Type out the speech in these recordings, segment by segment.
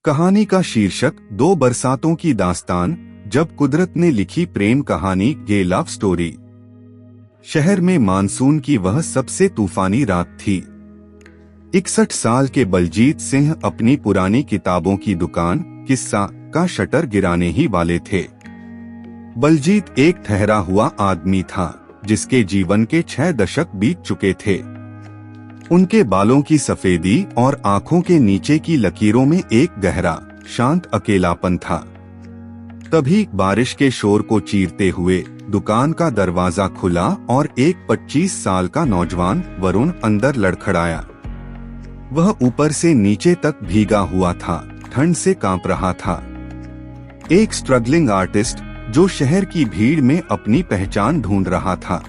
कहानी का शीर्षक दो बरसातों की दास्तान, जब कुदरत ने लिखी प्रेम कहानी ये लव स्टोरी। शहर में मानसून की वह सबसे तूफानी रात थी। 61 साल के बलजीत सिंह अपनी पुरानी किताबों की दुकान किस्सा का शटर गिराने ही वाले थे। बलजीत एक ठहरा हुआ आदमी था जिसके जीवन के 6 दशक बीत चुके थे। उनके बालों की सफेदी और आंखों के नीचे की लकीरों में एक गहरा शांत अकेलापन था। तभी बारिश के शोर को चीरते हुए दुकान का दरवाजा खुला और एक 25 साल का नौजवान वरुण अंदर लड़खड़ाया। वह ऊपर से नीचे तक भीगा हुआ था, ठंड से कांप रहा था। एक स्ट्रगलिंग आर्टिस्ट जो शहर की भीड़ में अपनी पहचान ढूंढ रहा था।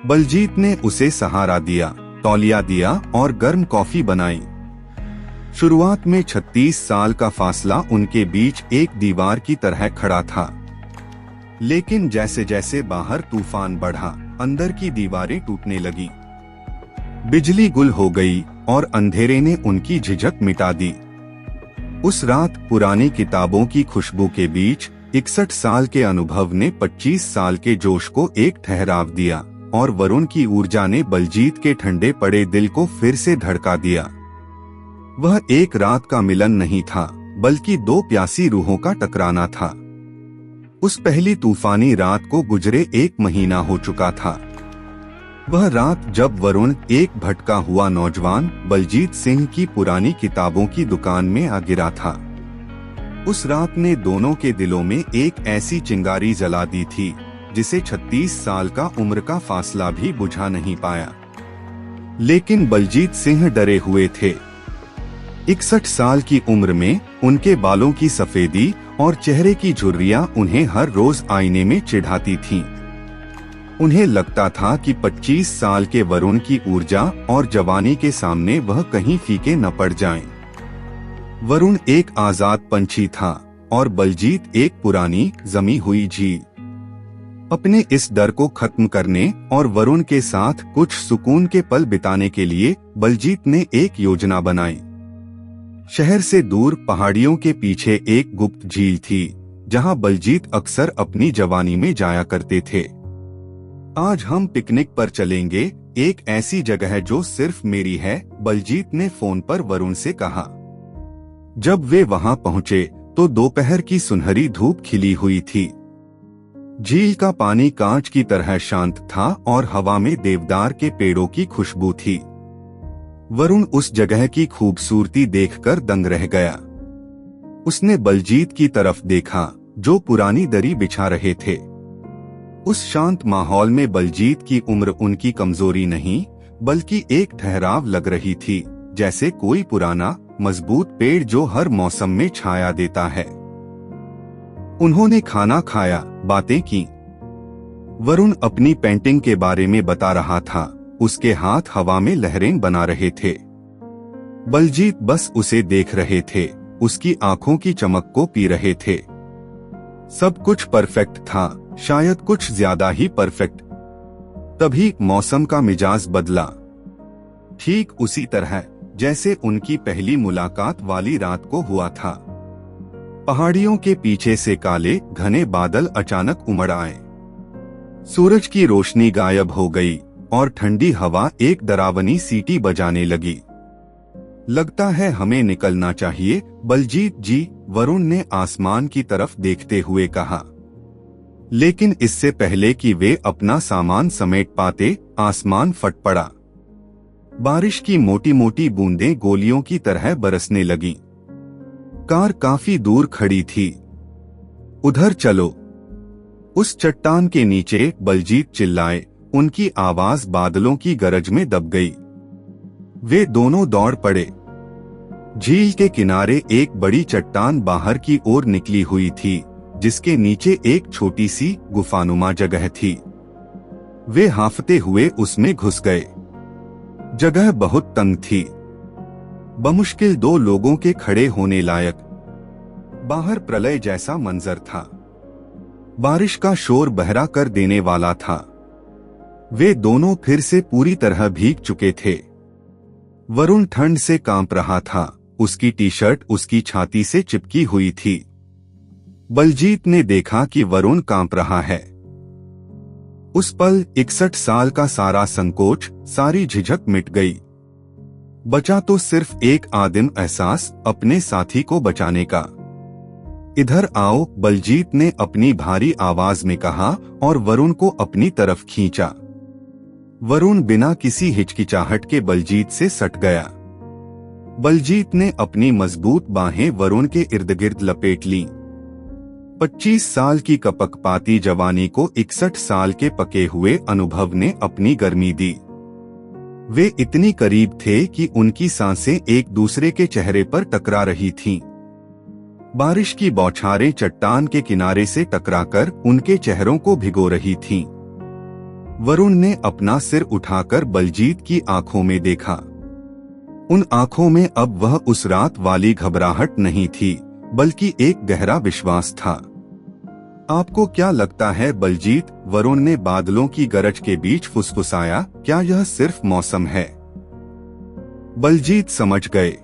बलजीत ने उसे सहारा दिया, तौलिया दिया और गर्म कॉफी बनाई। शुरुआत में 36 साल का फासला उनके बीच एक दीवार की तरह खड़ा था, लेकिन जैसे जैसे बाहर तूफान बढ़ा, अंदर की दीवारें टूटने लगी। बिजली गुल हो गई और अंधेरे ने उनकी झिझक मिटा दी। उस रात पुरानी किताबों की खुशबू के बीच 61 साल के अनुभव ने 25 साल के जोश को एक ठहराव दिया और वरुण की ऊर्जा ने बलजीत के ठंडे पड़े दिल को फिर से धड़का दिया। वह एक रात का मिलन नहीं था, बल्कि दो प्यासी रूहों का टकराना था। उस पहली तूफानी रात को गुजरे 1 महीना हो चुका था। वह रात जब वरुण एक भटका हुआ नौजवान बलजीत सिंह की पुरानी किताबों की दुकान में आ गिरा था। उस रात ने दोनों के दिलों में एक ऐसी चिंगारी जला दी थी जिसे 36 साल का उम्र का फासला भी बुझा नहीं पाया। लेकिन बलजीत सिंह डरे हुए थे। 61 साल की उम्र में उनके बालों की सफेदी और चेहरे की झुर्रियां उन्हें हर रोज आईने में चिढ़ाती थीं। उन्हें लगता था कि 25 साल के वरुण की ऊर्जा और जवानी के सामने वह कहीं फीके न पड़ जाएं। वरुण एक आजाद पंछी था और बलजीत एक पुरानी जमी हुई झील। अपने इस डर को खत्म करने और वरुण के साथ कुछ सुकून के पल बिताने के लिए बलजीत ने एक योजना बनाई। शहर से दूर पहाड़ियों के पीछे एक गुप्त झील थी जहां बलजीत अक्सर अपनी जवानी में जाया करते थे। आज हम पिकनिक पर चलेंगे, एक ऐसी जगह जो सिर्फ मेरी है, बलजीत ने फोन पर वरुण से कहा। जब वे वहां पहुंचे तो दोपहर की सुनहरी धूप खिली हुई थी। झील का पानी कांच की तरह शांत था और हवा में देवदार के पेड़ों की खुशबू थी। वरुण उस जगह की खूबसूरती देखकर दंग रह गया। उसने बलजीत की तरफ देखा जो पुरानी दरी बिछा रहे थे। उस शांत माहौल में बलजीत की उम्र उनकी कमजोरी नहीं, बल्कि एक ठहराव लग रही थी, जैसे कोई पुराना मजबूत पेड़ जो हर मौसम में छाया देता है। उन्होंने खाना खाया, बातें की। वरुण अपनी पेंटिंग के बारे में बता रहा था, उसके हाथ हवा में लहरें बना रहे थे। बलजीत बस उसे देख रहे थे, उसकी आंखों की चमक को पी रहे थे। सब कुछ परफेक्ट था, शायद कुछ ज्यादा ही परफेक्ट। तभी मौसम का मिजाज बदला, ठीक उसी तरह जैसे उनकी पहली मुलाकात वाली रात को हुआ था। पहाड़ियों के पीछे से काले घने बादल अचानक उमड़ आए। सूरज की रोशनी गायब हो गई और ठंडी हवा एक डरावनी सीटी बजाने लगी। लगता है हमें निकलना चाहिए, बलजीत जी, वरुण ने आसमान की तरफ देखते हुए कहा। लेकिन इससे पहले कि वे अपना सामान समेट पाते, आसमान फट पड़ा। बारिश की मोटी मोटी बूंदें गोलियों की तरह बरसने लगीं। कार काफी दूर खड़ी थी। उधर चलो। उस चट्टान के नीचे, बलजीत चिल्लाए, उनकी आवाज बादलों की गरज में दब गई। वे दोनों दौड़ पड़े। झील के किनारे एक बड़ी चट्टान बाहर की ओर निकली हुई थी, जिसके नीचे एक छोटी सी गुफानुमा जगह थी। वे हांफते हुए उसमें घुस गए। जगह बहुत तंग थी, बमुश्किल 2 लोगों के खड़े होने लायक। बाहर प्रलय जैसा मंजर था। बारिश का शोर बहरा कर देने वाला था। वे दोनों फिर से पूरी तरह भीग चुके थे। वरुण ठंड से कांप रहा था उसकी टी शर्ट उसकी छाती से चिपकी हुई थी। बलजीत ने देखा कि वरुण कांप रहा है। उस पल 61 साल का सारा संकोच, सारी झिझक मिट गई। बचा तो सिर्फ एक आदिम एहसास, अपने साथी को बचाने का। इधर आओ, बलजीत ने अपनी भारी आवाज में कहा और वरुण को अपनी तरफ खींचा। वरुण बिना किसी हिचकिचाहट के बलजीत से सट गया। बलजीत ने अपनी मजबूत बाहें वरुण के इर्द गिर्द लपेट लीं। 25 साल की कपकपाती जवानी को 61 साल के पके हुए अनुभव ने अपनी गर्मी दी। वे इतनी करीब थे कि उनकी सांसें एक दूसरे के चेहरे पर टकरा रही थीं। बारिश की बौछारें चट्टान के किनारे से टकराकर उनके चेहरों को भिगो रही थीं। वरुण ने अपना सिर उठाकर बलजीत की आंखों में देखा। उन आंखों में अब वह उस रात वाली घबराहट नहीं थी, बल्कि एक गहरा विश्वास था। आपको क्या लगता है बलजीत? वरुण ने बादलों की गरज के बीच फुसफुसाया, क्या यह सिर्फ मौसम है? बलजीत समझ गए।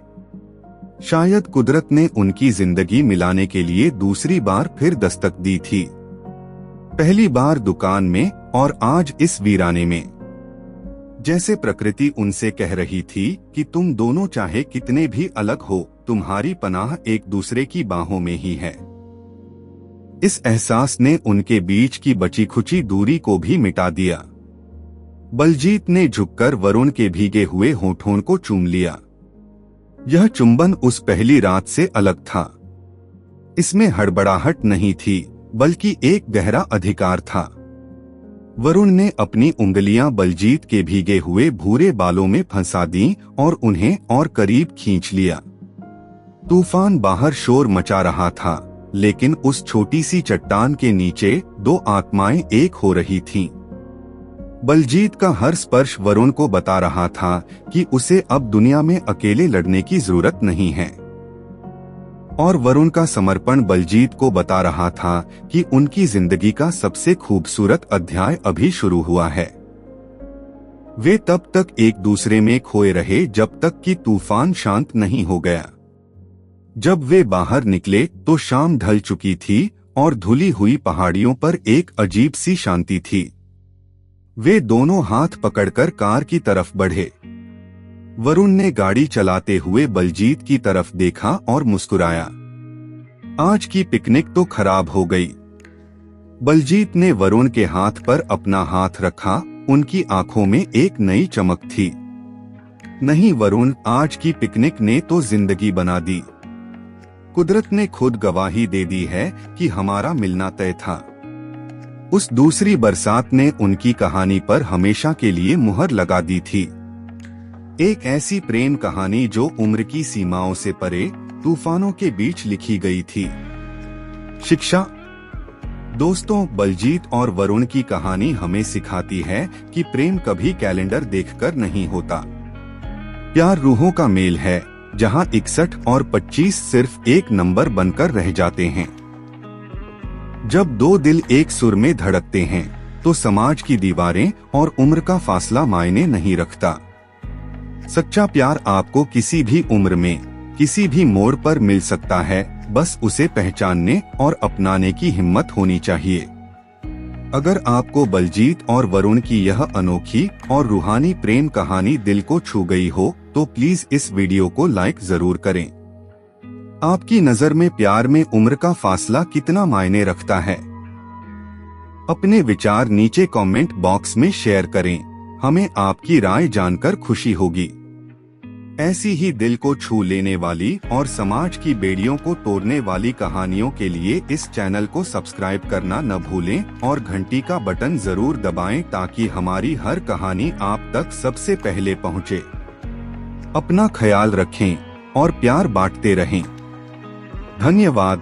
शायद कुदरत ने उनकी जिंदगी मिलाने के लिए दूसरी बार फिर दस्तक दी थी। पहली बार दुकान में और आज इस वीराने में। जैसे प्रकृति उनसे कह रही थी कि तुम दोनों चाहे कितने भी अलग हो, तुम्हारी पनाह एक दूसरे की बाहों में ही है। इस एहसास ने उनके बीच की बची खुची दूरी को भी मिटा दिया। बलजीत ने झुककर वरुण के भीगे हुए होठों को चूम लिया। यह चुंबन उस पहली रात से अलग था। इसमें हड़बड़ाहट नहीं थी, बल्कि एक गहरा अधिकार था। वरुण ने अपनी उंगलियां बलजीत के भीगे हुए भूरे बालों में फंसा दी और उन्हें और करीब खींच लिया। तूफान बाहर शोर मचा रहा था, लेकिन उस छोटी सी चट्टान के नीचे दो आत्माएं एक हो रही थीं। बलजीत का हर स्पर्श वरुण को बता रहा था कि उसे अब दुनिया में अकेले लड़ने की जरूरत नहीं है, और वरुण का समर्पण बलजीत को बता रहा था कि उनकी जिंदगी का सबसे खूबसूरत अध्याय अभी शुरू हुआ है। वे तब तक एक दूसरे में खोए रहे जब तक कि तूफान शांत नहीं हो गया। जब वे बाहर निकले तो शाम ढल चुकी थी और धुली हुई पहाड़ियों पर एक अजीब सी शांति थी। वे दोनों हाथ पकड़कर कार की तरफ बढ़े। वरुण ने गाड़ी चलाते हुए बलजीत की तरफ देखा और मुस्कुराया। आज की पिकनिक तो खराब हो गई। बलजीत ने वरुण के हाथ पर अपना हाथ रखा। उनकी आंखों में एक नई चमक थी। नहीं वरुण, आज की पिकनिक ने तो जिंदगी बना दी। कुदरत ने खुद गवाही दे दी है कि हमारा मिलना तय था। उस दूसरी बरसात ने उनकी कहानी पर हमेशा के लिए मुहर लगा दी थी। एक ऐसी प्रेम कहानी जो उम्र की सीमाओं से परे तूफानों के बीच लिखी गई थी। शिक्षा। दोस्तों, बलजीत और वरुण की कहानी हमें सिखाती है कि प्रेम कभी कैलेंडर देखकर नहीं होता। प्यार रूहों का मेल है, जहां 61 और 25 सिर्फ एक नंबर बनकर रह जाते हैं। जब दो दिल एक सुर में धड़कते हैं, तो समाज की दीवारें और उम्र का फासला मायने नहीं रखता। सच्चा प्यार आपको किसी भी उम्र में, किसी भी मोड़ पर मिल सकता है, बस उसे पहचानने और अपनाने की हिम्मत होनी चाहिए। अगर आपको बलजीत और वरुण की यह अनोखी और रूहानी प्रेम कहानी दिल को छू गई हो, तो प्लीज इस वीडियो को लाइक जरूर करें। आपकी नजर में प्यार में उम्र का फासला कितना मायने रखता है? अपने विचार नीचे कमेंट बॉक्स में शेयर करें। हमें आपकी राय जानकर खुशी होगी। ऐसी ही दिल को छू लेने वाली और समाज की बेड़ियों को तोड़ने वाली कहानियों के लिए इस चैनल को सब्सक्राइब करना न भूलें और घंटी का बटन जरूर दबाएं ताकि हमारी हर कहानी आप तक सबसे पहले पहुंचे। अपना ख्याल रखें और प्यार बांटते रहें। धन्यवाद।